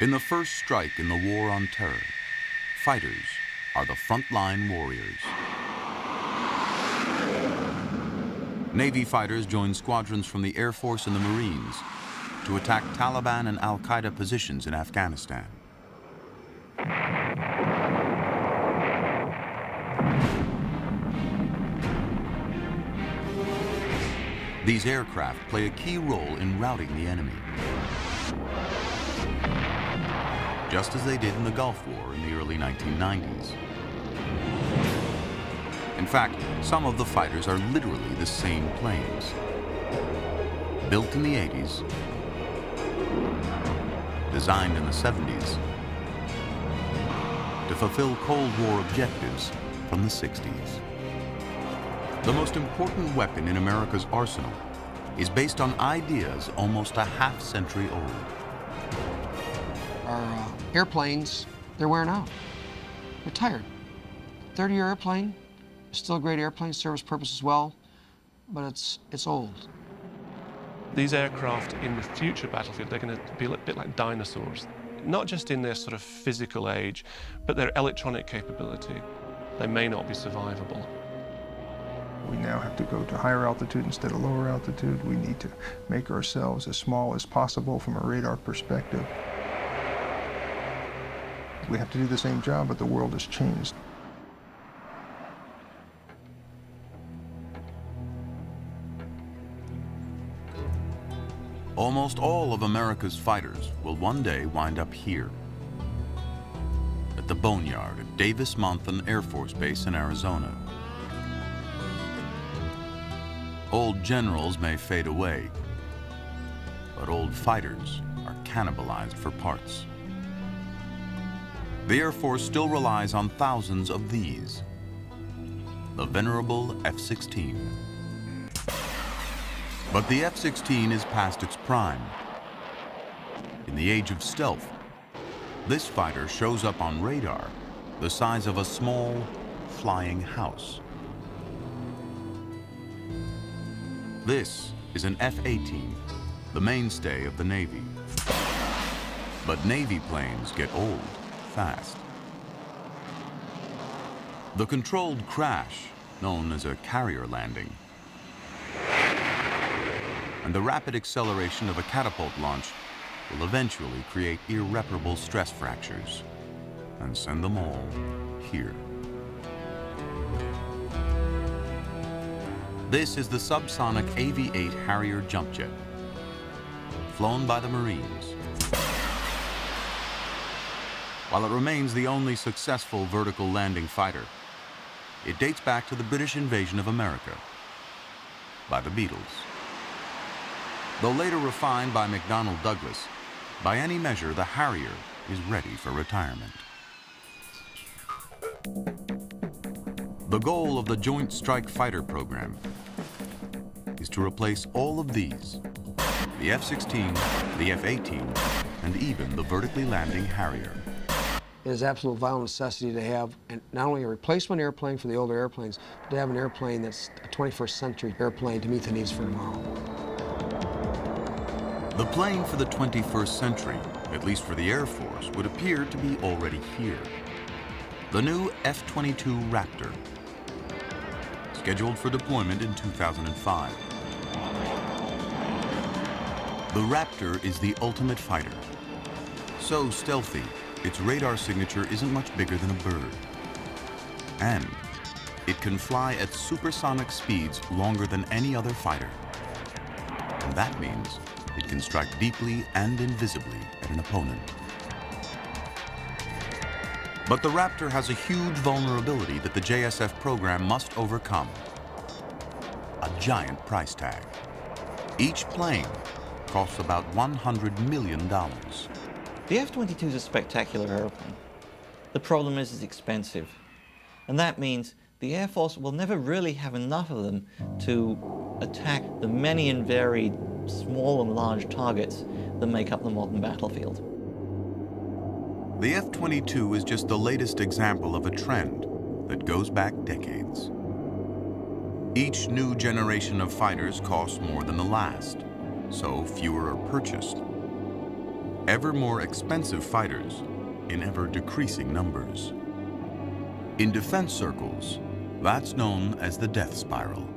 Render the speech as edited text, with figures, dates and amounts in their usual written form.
In the first strike in the War on Terror, fighters are the frontline warriors. Navy fighters joined squadrons from the Air Force and the Marines to attack Taliban and Al-Qaeda positions in Afghanistan. These aircraft play a key role in routing the enemy, just as they did in the Gulf War in the early 1990s. In fact, some of the fighters are literally the same planes, built in the 80s, designed in the 70s, to fulfill Cold War objectives from the 60s. The most important weapon in America's arsenal is based on ideas almost a half-century old. Our airplanes, they're wearing out. They're tired. 30-year airplane, still a great airplane, service purpose as well, but it's old. These aircraft in the future battlefield, they're going to be a bit like dinosaurs, not just in their sort of physical age, but their electronic capability. They may not be survivable. We now have to go to higher altitude instead of lower altitude. We need to make ourselves as small as possible from a radar perspective. We have to do the same job, but the world has changed. Almost all of America's fighters will one day wind up here, at the Boneyard at Davis-Monthan Air Force Base in Arizona. Old generals may fade away, but old fighters are cannibalized for parts. The Air Force still relies on thousands of these, the venerable F-16. But the F-16 is past its prime. In the age of stealth, this fighter shows up on radar the size of a small, flying house. This is an F-18, the mainstay of the Navy. But Navy planes get old fast. The controlled crash, known as a carrier landing, and the rapid acceleration of a catapult launch will eventually create irreparable stress fractures and send them all here. This is the subsonic AV-8 Harrier jump jet, flown by the Marines. While it remains the only successful vertical landing fighter, it dates back to the British invasion of America by the Beatles. Though later refined by McDonnell Douglas, by any measure, the Harrier is ready for retirement. The goal of the Joint Strike Fighter program is to replace all of these, the F-16, the F-18, and even the vertically landing Harrier. It is absolute vital necessity to have not only a replacement airplane for the older airplanes, but to have an airplane that's a 21st century airplane to meet the needs for tomorrow. The plane for the 21st century, at least for the Air Force, would appear to be already here. The new F-22 Raptor, scheduled for deployment in 2005. The Raptor is the ultimate fighter. So stealthy, its radar signature isn't much bigger than a bird. And it can fly at supersonic speeds longer than any other fighter. And that means it can strike deeply and invisibly at an opponent. But the Raptor has a huge vulnerability that the JSF program must overcome: a giant price tag. Each plane costs about $100 million. The F-22 is a spectacular airplane. The problem is it's expensive. And that means the Air Force will never really have enough of them to attack the many and varied small and large targets that make up the modern battlefield. The F-22 is just the latest example of a trend that goes back decades. Each new generation of fighters costs more than the last, so fewer are purchased. ever more expensive fighters in ever decreasing numbers. In defense circles, that's known as the death spiral.